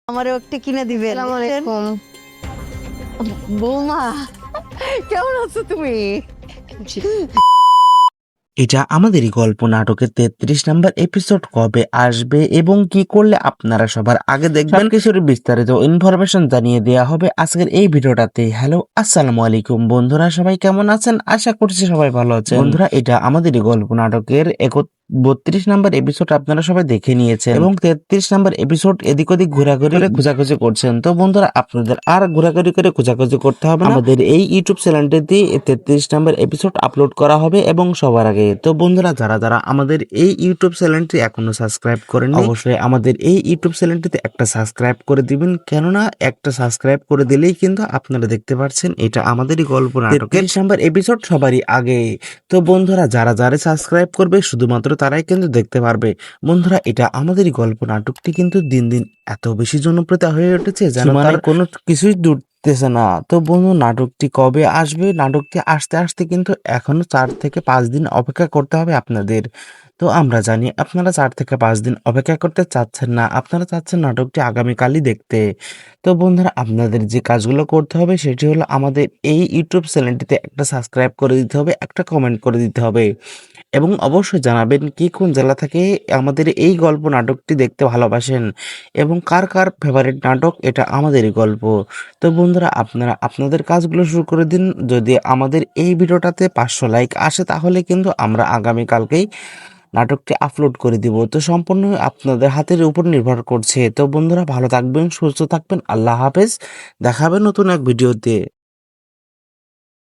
আমারও একটা কিনে দিবেন। আসসালামু আলাইকুম। বৌমা কেমন আছো তুমি? এটা আমাদেরই গল্প নাটকের 33 নাম্বার এপিসোড কবে আসবে এবং কি করলে আপনারা সবার আগে দেখবেন কিছুর বিস্তারিত ইনফরমেশন জানিয়ে দেওয়া হবে আজকের এই ভিডিওটাতে। হ্যালো আসসালামু আলাইকুম বন্ধুরা, সবাই কেমন আছেন? আশা করছি সবাই ভালো আছেন। বন্ধুরা, এটা আমাদেরই গল্প নাটকের 32 নাম্বার এপিসোড আপনারা সবাই দেখে নিয়েছেন এবং 33 নাম্বার এপিসোড এদিক ওদিক ঘোরাঘুরি খোঁজাখুঁজি করছেন। তো বন্ধুরা, আপনাদের আর ঘোরাঘুরি করে খোঁজাখুঁজি করতে হবে না। আমাদের এই ইউটিউব চ্যানেলটিতে 33 নাম্বার এপিসোড আপলোড করা হবে এবং সবার আগে। তো বন্ধুরা, যারা যারা আমাদের এই ইউটিউব চ্যানেলটি এখনো সাবস্ক্রাইব করেননি, অবশ্যই আমাদের এই ইউটিউব চ্যানেলটিতে একটা সাবস্ক্রাইব করে দিবেন, কেননা একটা সাবস্ক্রাইব করে দিলেই কিন্তু আপনারা দেখতে পাচ্ছেন এটা আমাদেরই গল্প নাটকের 33 নাম্বার এপিসোড সবারই আগে। তো বন্ধুরা, যারা যারা সাবস্ক্রাইব করবে শুধুমাত্র তারাই কিন্তু দেখতে পারবে। বন্ধুরা, এটা আমাদেরই গল্প নাটকটি কিন্তু দিন দিন এত বেশি জনপ্রিয়তা হয়ে উঠেছে যেন তার কোনো কিছুই জুটতেছে না। তো বন্ধু, নাটকটি কবে আসবে? নাটকটি আসতে আসতে কিন্তু এখনো 4 থেকে 5 দিন অপেক্ষা করতে হবে আপনাদের। তো আমরা জানি আপনারা 4 থেকে 5 দিন অপেক্ষা করতে চাচ্ছেন না, আপনারা চাচ্ছেন নাটকটি আগামীকালই দেখতে। তো বন্ধুরা, আপনাদের যে কাজগুলো করতে হবে সেটি হলো আমাদের এই ইউটিউব চ্যানেলটিতে একটা সাবস্ক্রাইব করে দিতে হবে, একটা কমেন্ট করে দিতে হবে এবং অবশ্যই জানাবেন কি কোন জেলা থেকে আমাদের এই গল্প নাটকটি দেখতে ভালোবাসেন এবং কার কার ফেভারিট নাটক এটা আমাদেরই গল্প। তো বন্ধুরা, আপনারা আপনাদের কাজগুলো শুরু করে দিন। যদি আমাদের এই ভিডিওটাতে 500 লাইক আসে তাহলে কিন্তু আমরা আগামীকালকেই নাটকটি আপলোড করে দিব। তো সম্পূর্ণ আপনাদের হাতের উপর নির্ভর করছে। তো বন্ধুরা, ভালো থাকবেন, সুস্থ থাকবেন, আল্লাহ হাফেজ। দেখা হবে নতুন এক ভিডিওতে।